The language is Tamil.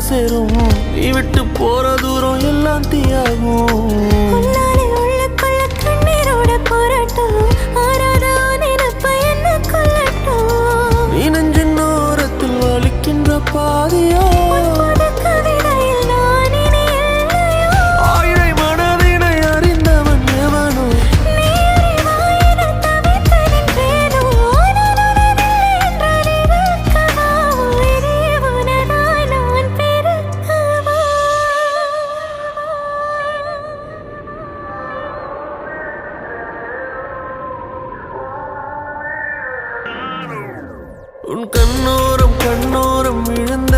சேரும். நீ விட்டு போற தூரம் எல்லாம் தீயாகும். உள்ளுக்குள்ள கண்ணீரோட போராட்டம் ஆறாத நினைப்ப என்ன கொல்லட்டும். நீ நெஞ்சின் ஓரத்தில் வலிக்கின்ற பாதியா கவிதையில் நான் இனி இல்லையோ. ஆயிரை மனதினை அறிந்தவன் எவனோ. நீ அறிவாயின தவித்து நின்றேனோ. நான் உனதில்லை என்றால் இருக்கவா? உயிரே உனதாய் நான் பெருக்கவா? உன் கண்ணோரம் விழுந்த